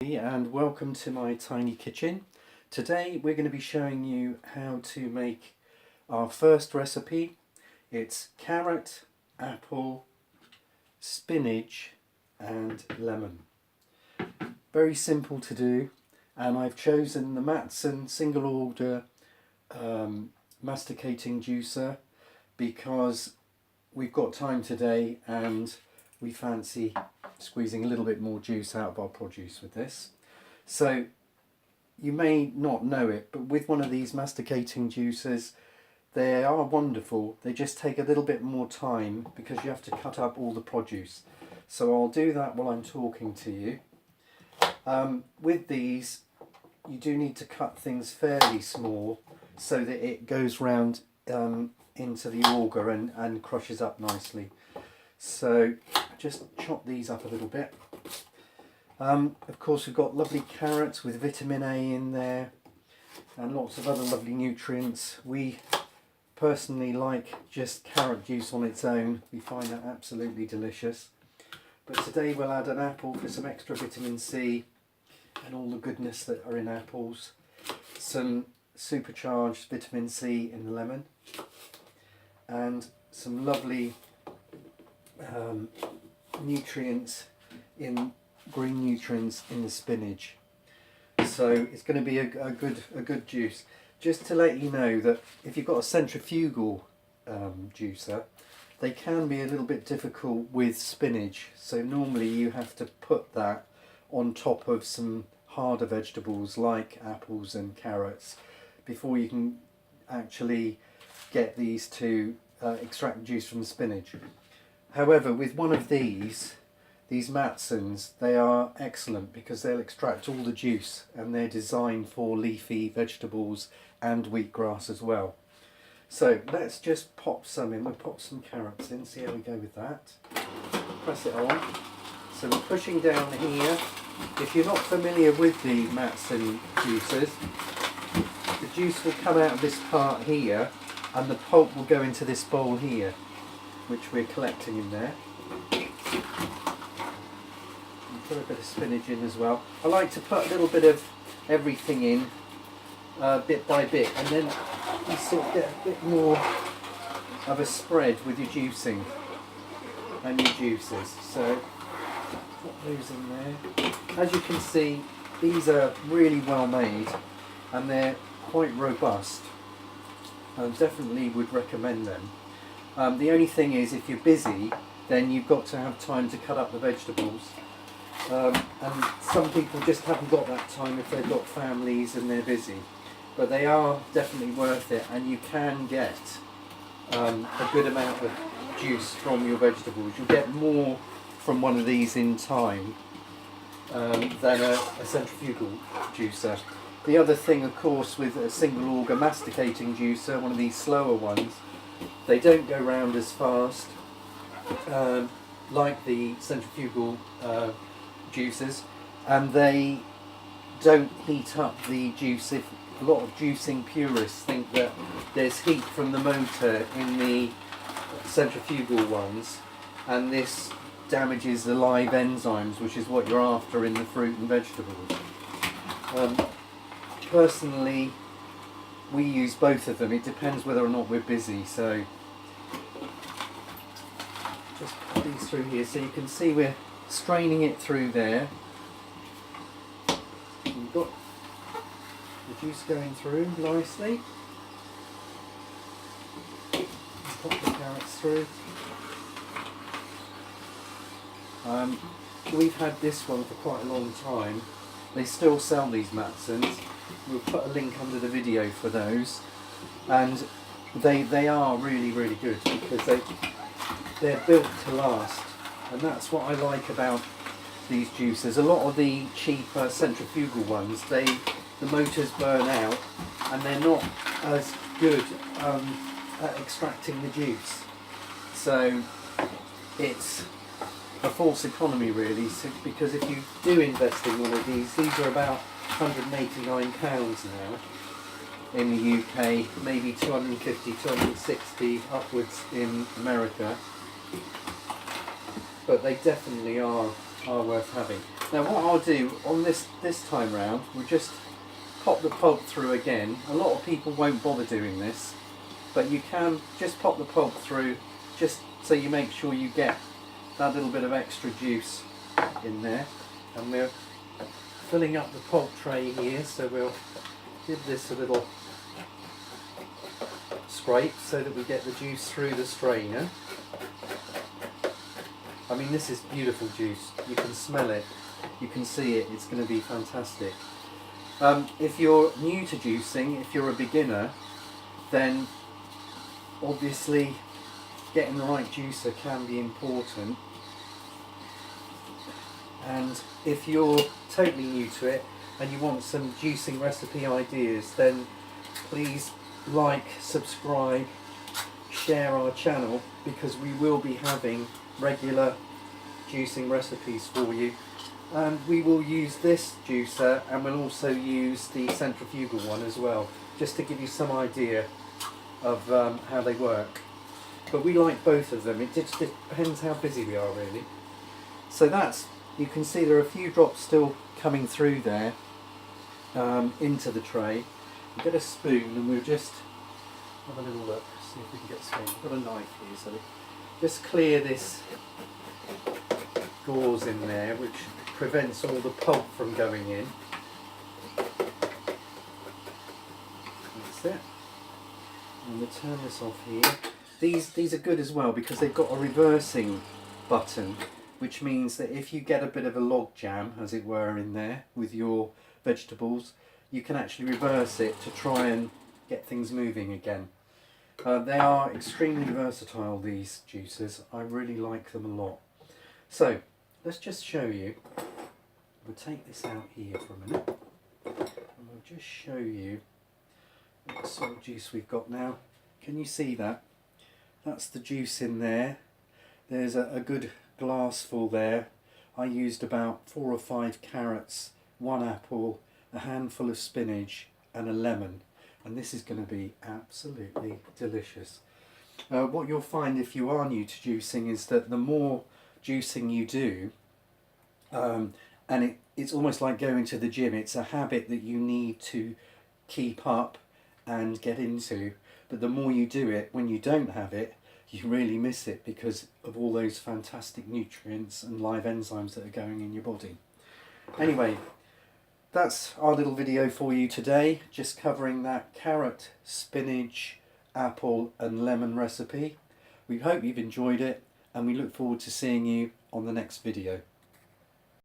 And welcome to my tiny kitchen. Today we're going to be showing you how to make our first recipe. It's carrot, apple, spinach and lemon. Very simple to do, and I've chosen the Matson single order masticating juicer because we've got time today and we fancy squeezing a little bit more juice out of our produce with this. So you may not know it, but with one of these masticating juicers, they are wonderful. They just take a little bit more time because you have to cut up all the produce. So I'll do that while I'm talking to you. With these, you do need to cut things fairly small so that it goes round into the auger and crushes up nicely. So just chop these up a little bit. Of course, we've got lovely carrots with vitamin A in there and lots of other lovely nutrients. We personally like just carrot juice on its own. We find that absolutely delicious. But today we'll add an apple for some extra vitamin C and all the goodness that are in apples. Some supercharged vitamin C in the lemon and some lovely green nutrients in the spinach. So it's going to be a good juice. Just to let you know that if you've got a centrifugal juicer, they can be a little bit difficult with spinach. So normally you have to put that on top of some harder vegetables like apples and carrots before you can actually get these to extract juice from the spinach. However, with one of these Matsons, they are excellent because they'll extract all the juice and they're designed for leafy vegetables and wheatgrass as well. So let's just pop some in. We'll pop some carrots in, see how we go with that. Press it on. So we're pushing down here. If you're not familiar with the Matson juicers, the juice will come out of this part here and the pulp will go into this bowl here, which we're collecting in there. And put a bit of spinach in as well. I like to put a little bit of everything in, bit by bit, and then you sort of get a bit more of a spread with your juicing and your juices. So put those in there. As you can see, these are really well made and they're quite robust. I definitely would recommend them. The only thing is, if you're busy, then you've got to have time to cut up the vegetables. And some people just haven't got that time if they've got families and they're busy. But they are definitely worth it, and you can get a good amount of juice from your vegetables. You'll get more from one of these in time than a centrifugal juicer. The other thing, of course, with a single auger masticating juicer, one of these slower ones, they don't go round as fast like the centrifugal juicers, and they don't heat up the juice. If a lot of juicing purists think that there's heat from the motor in the centrifugal ones, and this damages the live enzymes, which is what you're after in the fruit and vegetables. Personally, we use both of them. It depends whether or not we're busy. So just put these through here so you can see we're straining it through there. You've got the juice going through nicely. Pop the carrots through. We've had this one for quite a long time. They still sell these Matsons. We'll put a link under the video for those, and they are really good because they're built to last, and that's what I like about these juicers. A lot of the cheaper centrifugal ones, the motors burn out and they're not as good at extracting the juice, so it's a false economy really, because if you do invest in one of these are about £189 now in the UK, maybe 250, 260 upwards in America, but they definitely are worth having. Now what I'll do on this time round, we'll just pop the pulp through again. A lot of people won't bother doing this, but you can just pop the pulp through just so you make sure you get that little bit of extra juice in there. And we're filling up the pulp tray here, so we'll give this a little scrape so that we get the juice through the strainer. I mean, this is beautiful juice. You can smell it, you can see it, it's going to be fantastic. If you're new to juicing, if you're a beginner, then obviously getting the right juicer can be important. And if you're totally new to it and you want some juicing recipe ideas, then please like, subscribe, share our channel, because we will be having regular juicing recipes for you. And we will use this juicer, and we'll also use the centrifugal one as well, just to give you some idea of how they work. But we like both of them. It just depends how busy we are, really. So that's, you can see there are a few drops still coming through there into the tray. We'll get a spoon and we'll just have a little look, see if we can get a spoon. I've got a knife here, so just clear this gauze in there, which prevents all the pulp from going in. That's it. And we'll turn this off here. These are good as well because they've got a reversing button, which means that if you get a bit of a log jam, as it were, in there with your vegetables, you can actually reverse it to try and get things moving again. They are extremely versatile, these juicers. I really like them a lot. So let's just show you. We'll take this out here for a minute and we'll just show you what sort of juice we've got now. Can you see that? That's the juice in there. There's a good glass full there. I used about 4 or 5 carrots, 1 apple, a handful of spinach and a lemon, and this is going to be absolutely delicious. What you'll find if you are new to juicing is that the more juicing you do, and it's almost like going to the gym, it's a habit that you need to keep up and get into, but the more you do it, when you don't have it, you really miss it because of all those fantastic nutrients and live enzymes that are going in your body. Anyway, that's our little video for you today, just covering that carrot, spinach, apple and lemon recipe. We hope you've enjoyed it and we look forward to seeing you on the next video.